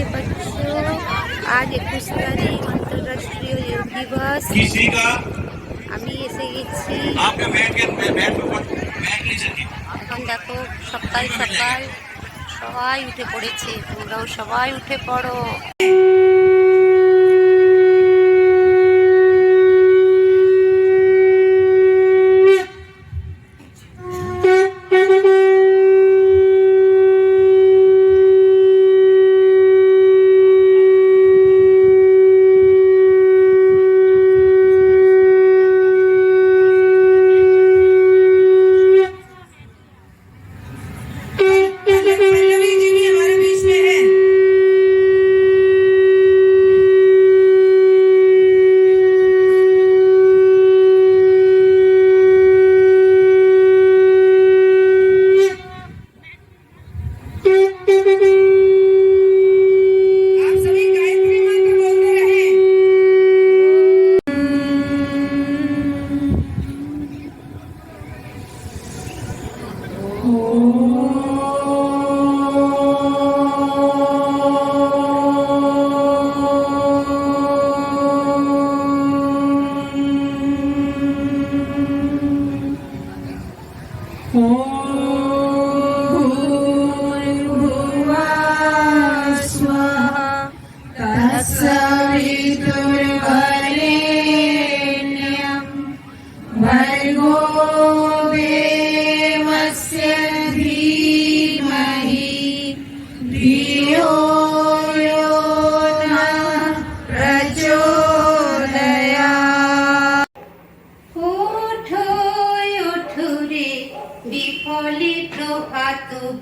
দেখতে পাচ্ছ আজ 21 তারিখ আন্তর্রাষ্ট্রীয় যোগ দিবস। আমি এসে গেছি। এখন দেখো সকাল সকাল সবাই উঠে পড়েছে, তোমরাও সবাই উঠে পড়ো।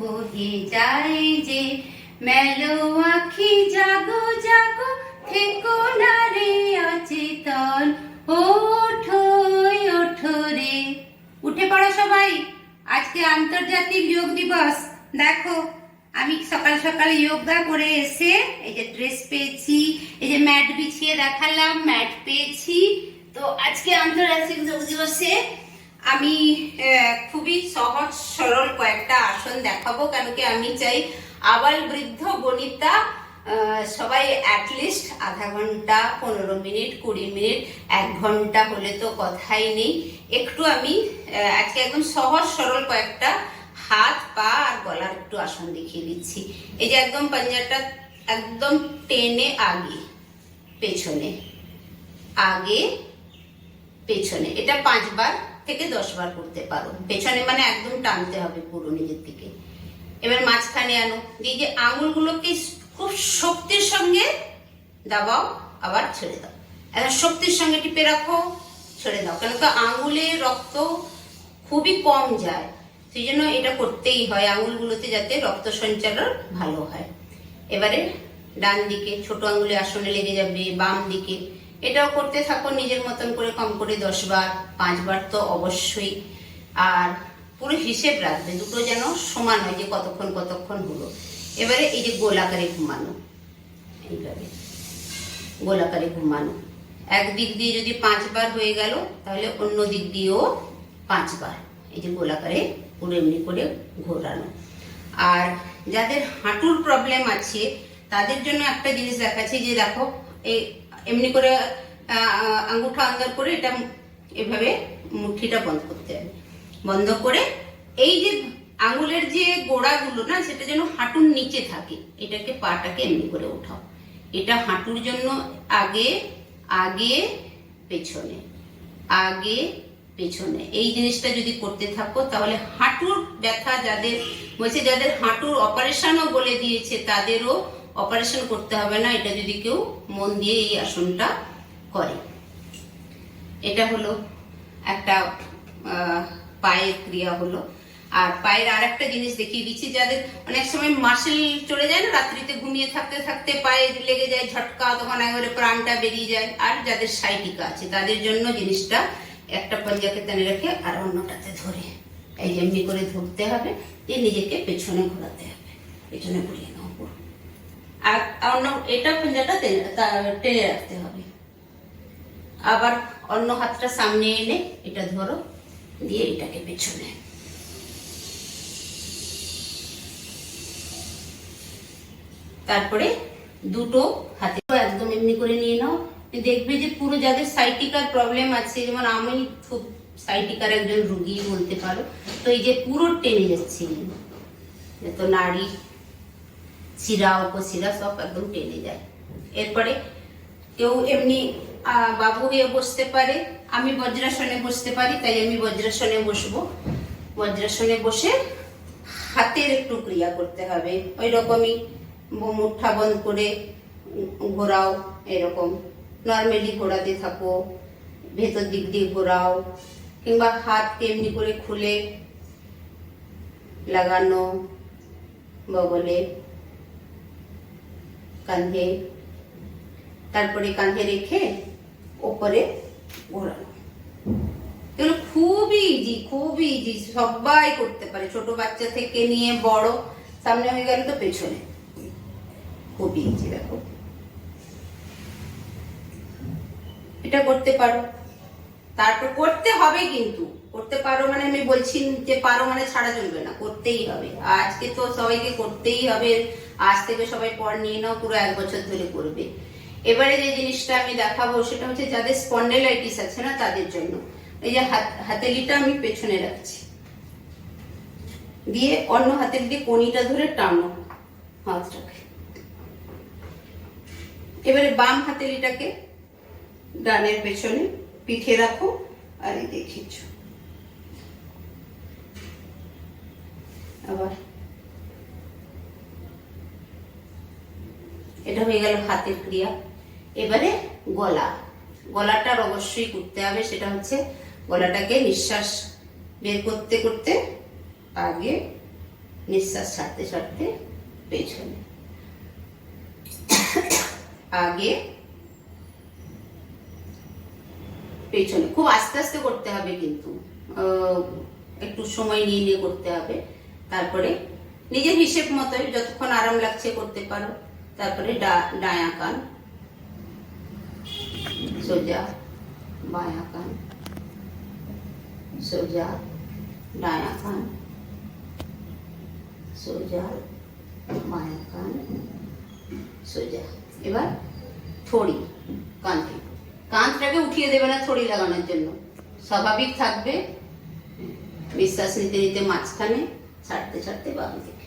বহে যায় যে মেলো আখি, জাগো জাগো থেকো না রে অচেতন, ওঠো ওঠো রে। উঠে পড়ো সবাই, আজকে আন্তর্জাতিক যোগ দিবস। দেখো আমি সকাল সকাল যোগা করে এসে এই যে ড্রেস পেয়েছি, এই যে ম্যাট বিছিয়ে দেখালাম, ম্যাট পেয়েছি। তো আজকে আন্তর্জাতিক যোগ দিবসে আমি খুবই সহজ সরল কয়েকটা আসন দেখাবো, কেন কি আমি চাই আবাল বৃদ্ধ বনিতা সবাই অ্যাটলিস্ট আধা ঘন্টা, 15 মিনিট, 20 মিনিট, 1 ঘন্টা হলে তো কথাই নেই। একটু আমি আজকে একদম সহজ সরল কয়েকটা হাত, পা আর গলার একটু আসন দেখিয়ে দিচ্ছি। এই যে একদম পাঞ্জাটা একদম টেনে আগে পেছনে, আগে পেছনে, এটা 5 বার থেকে 10 বার করতে পারো। পেছনে মানে একদম টানতে হবে পুরো নিজের দিকে। এবার মাঝখানে আনো, এই যে আঙুলগুলোকে খুব শক্তির সঙ্গে দাবাও, আবার ছেড়ে দাও। এখন শক্তির সঙ্গে টিপে রাখো, ছেড়ে দাও, কেন তো আঙুলে রক্ত খুবই কম যায়, সেই জন্য এটা করতেই হয় আঙুলগুলোতে, যাতে রক্ত সঞ্চালন ভালো হয়। এবারে ডান দিকে ছোট আঙুলে আসনে লেগে যাবে, বাম দিকে এটাও করতে থাকো নিজের মতন করে, কম করে 10 বার, 5 বার তো অবশ্যই। আর পুরো হিসেব রাখবে, দুটো যেন সমান হয় যে কতক্ষণ কতক্ষণ হলো। এবারে এই যে গোলাকারে ঘুমানো, এইভাবে গোলাকারে ঘুমানো। একদিক দিয়ে যদি 5 বার হয়ে গেল, তাহলে অন্য দিক দিয়েও 5 বার এই যে গোলাকারে পুরো এমনি করে ঘোরানো। আর যাদের হাঁটুর প্রবলেম আছে তাদের জন্য একটা জিনিস দেখাচ্ছি, যে দেখো এই এমনি করে আঙ্গুঠা আন্দার করে এটা এভাবে মুঠিটা বন্ধ করতে হবে, বন্ধ করে এই যে আঙুলের যে গোড়াগুলো না, সেটা যেন হাঁটুর নিচে থাকে, এটাকে পাটাকে এমনি করে ওঠাও। এটা হাঁটুর জন্য আগে আগে পেছনে, আগে পেছনে, এই জিনিসটা যদি করতে থাকো তাহলে হাঁটুর ব্যথা যাদের বলছে, যাদের হাঁটুর অপারেশনও বলে দিয়েছে তাদেরও অপারেশন করতে হবে না, এটা যদি কেউ মন দিয়ে এই আসনটা করে। এটা হলো একটা পায়ের ক্রিয়া হলো। আর পায়ের আর একটা জিনিস দেখিয়ে দিচ্ছি, যাদের অনেক সময় মাসেল চলে যায় না, রাত্রিতে ঘুমিয়ে থাকতে থাকতে পায়ে লেগে যায় ঝটকা, তখন একবারে প্রাণটা বেরিয়ে যায়। আর যাদের সাইটিকা আছে তাদের জন্য জিনিসটা একটা পাঞ্জাকে টেনে রেখে আর অন্যটাতে ধরে এই যেমনি করে ধরতে হবে, যে নিজেকে পেছনে ঘোরাতে হবে, পেছনে ঘুরিয়ে নাও পুরো। আর অন্য এটা পাঞ্জাটা টেনে রাখতে হবে। আবার অন্য হাতটা সামনে এনে এটা ধরো, দিয়ে এটাকে পেছনে, তারপরে দুটো হাতে একদম এমনি করে নিয়ে নাও। দেখবে যে পুরো যাদের সাইটিকার প্রবলেম আছে, যেমন আমি খুব সাইটিকার একজন রুগী বলতে পারো, তো এই যে পুরো টেনে যাচ্ছে, তো নাড়ি শিরা উপশিরা সব একদম টেনে যায়। এরপরে কেউ এমনি বাবু হয়ে বসতে পারে, আমি বজ্রাসনে বসতে পারি, তাই আমি বজ্রাসনে বসবো। বজ্রাসনে বসে হাতের একটু ক্রিয়া করতে হবে, ওই রকমই মুঠা বন্ধ করে ঘোরাও, এরকম নর্মালি ঘোরাতে থাকো, ভেতর দিক দিয়ে ঘোরাও, কিংবা হাতকে এমনি করে খুলে লাগানো বগলে, কাঁধে, তারপরে কাঁধে রেখে ওপরে ঘোরানো। এগুলো খুবই ইজি, খুবই ইজি, সবাই করতে পারে, ছোট বাচ্চা থেকে নিয়ে বড়। সামনে হয়ে গেল তো পেছনে, খুবই ইজি। দেখো এটা করতে পারো, তারপর করতে হবে, কিন্তু করতে পারো মানে আমি বলছি যে পারো মানে ছাড়া চলবে না, করতেই হবে। আজকে তো সবাইকে করতেই হবে, আজ থেকে সবাই পর নিয়ে নাও, পুরো 1 বছর ধরে করবে। এবারে যে জিনিসটা আমি দেখাবো সেটা হচ্ছে যাদের স্পন্ডেলাইটিস আছে না তাদের জন্য। এই যে হাতেলিটা আমি পেছনে রাখছি, দিয়ে অন্য হাতের দিয়ে কনিটা ধরে টানো হাতটাকে। এবারে বাম হাতেলিটাকে ডানের পেছনে পিঠে রাখো, আর এই দেখিছ আবার। এটা হয়ে গেল হাতের ক্রিয়া। এবারে গলাটার অবশ্যই করতে হবে, সেটা হচ্ছে গলাটাকে নিঃশ্বাস বের করতে করতে আগে, নিঃশ্বাস ছাড়তে ছাড়তে পেছনে, আগে পেছনে। খুব আস্তে আস্তে করতে হবে, কিন্তু একটু সময় নিয়ে নিয়ে করতে হবে। তারপরে নিজের হিসেব মতো যতক্ষণ আরাম লাগছে করতে পারো। তারপরে ডায়া কান সোজা, বায়া কান সোজা, ডায়া কান সোজা, বায়া কান সোজা। এবার থড়ি কাঁধটাকে উঠিয়ে দেবে না থড়ি লাগানোর জন্য, স্বাভাবিক থাকবে। নিঃশ্বাস নিতে নিতে মাঝখানে, ছাড়তে ছাড়তে বাম দিকে,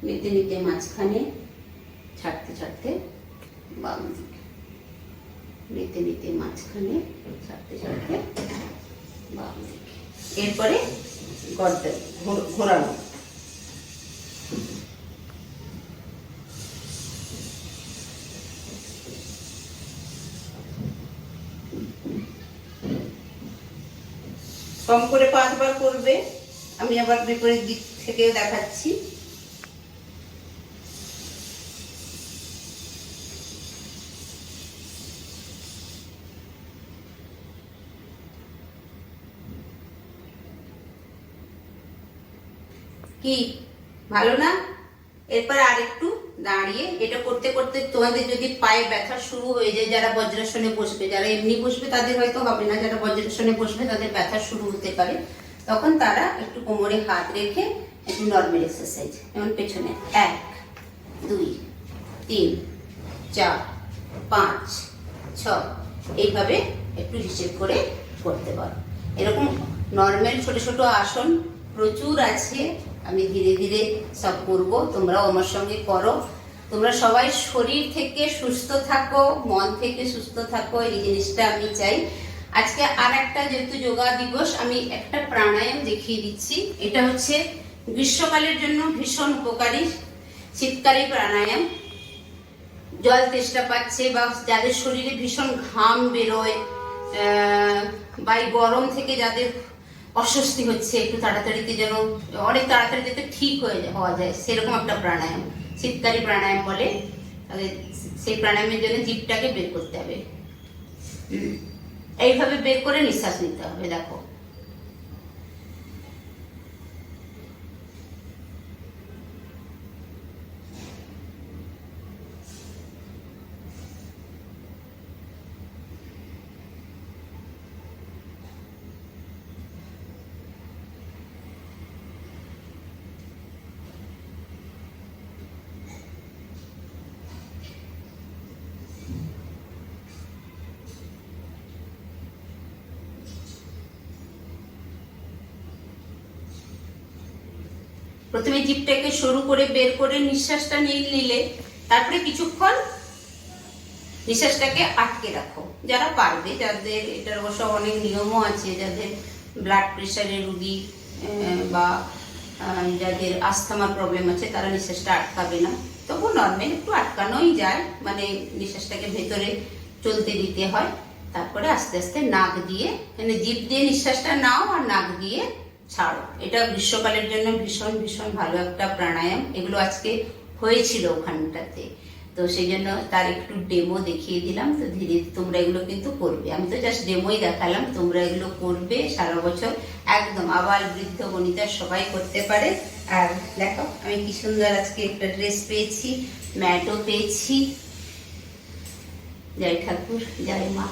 নিতে নিতে মাঝখানে, ছাড়তে ছাড়তে বাম দিকে, নিতে নিতে মাঝখানে, ছাড়তে ছাড়তে বাম দিকে। এরপরে গর্দন ঘোরানো। কম করে 5 বার করবে। আমি আবার বিপরীত দিক থেকে দেখাচ্ছি। কি ভালো না? এরপর আরেকটু দাঁড়িয়ে এটা করতে করতে তোমাদের যদি পায়ে ব্যথা শুরু হয়ে যায়, যারা বজ্রাসনে বসবে, যারা এমনি বসবে তাদের হয়তো হবে না, যারা বজ্রাসনে বসবে তাদের ব্যথা শুরু হতে পারে, তখন তারা একটু কোমরে হাত রেখে একটু নর্মাল এক্সারসাইজ, যেমন পেছনে 1 2 3 4 5 6 এইভাবে একটু হিসেব করে করতে পারো। এরকম নর্মাল ছোট ছোট আসন প্রচুর আছে, আমি ধীরে ধীরে সব করব, তোমরাও আমার সঙ্গে করো। তোমরা সবাই শরীর থেকে সুস্থ থাকো, মন থেকে সুস্থ থাকো, এই জিনিসটা আমি চাই। আজকে আর একটা, যেহেতু যোগা দিবস, আমি একটা প্রাণায়াম দেখিয়ে দিচ্ছি। এটা হচ্ছে গ্রীষ্মকালের জন্য ভীষণ উপকারী শীতকালী প্রাণায়াম। জল তেষ্টা পাচ্ছে বা যাদের শরীরে ভীষণ ঘাম বেরোয়, বা এই গরম থেকে যাদের অস্বস্তি হচ্ছে, একটু তাড়াতাড়িতে যেন অনেক তাড়াতাড়ি যাতে ঠিক হওয়া যায়, সেরকম একটা প্রাণায়াম, শীতকালী প্রাণায়াম বলে। সেই প্রাণায়ামের জন্য জিভটাকে বের করতে হবে, এইভাবে বের করে নিঃশ্বাস নিতে হবে। দেখো প্রথমে জিভটাকে সরু করে বের করে নিঃশ্বাসটা নিলে তারপরে কিছুক্ষণ নিঃশ্বাসটাকে আটকে রাখো। যারা পারবে, যাদের এটার অবশ্য অনেক নিয়মও আছে, যাদের ব্লাড প্রেশারের রুগী বা যাদের আস্থামার প্রবলেম আছে তারা নিঃশ্বাসটা আটকাবে না, তবু নর্মাল একটু আটকানোই যায়, মানে নিঃশ্বাসটাকে ভেতরে চলতে দিতে হয়। তারপরে আস্তে আস্তে নাক দিয়ে, মানে জিভ দিয়ে নিঃশ্বাসটা নাও আর নাক দিয়ে ছাড়ো। এটা গ্রীষ্মকালের জন্য ভীষণ ভীষণ ভালো একটা প্রাণায়াম। এগুলো আজকে হয়েছিল ওখানটাতে, তো সেই জন্য তার একটু ডেমো দেখিয়ে দিলাম। তো ধীরে তোমরা এগুলো কিন্তু করবে, আমি তো জাস্ট ডেমোই দেখালাম, তোমরা এগুলো করবে সারা বছর, একদম আবাল বৃদ্ধ বনিতা সবাই করতে পারে। আর দেখো আমি কি সুন্দর আজকে একটা ড্রেস পেয়েছি, ম্যাটও পেয়েছি। জয় ঠাকুর, জয় মা।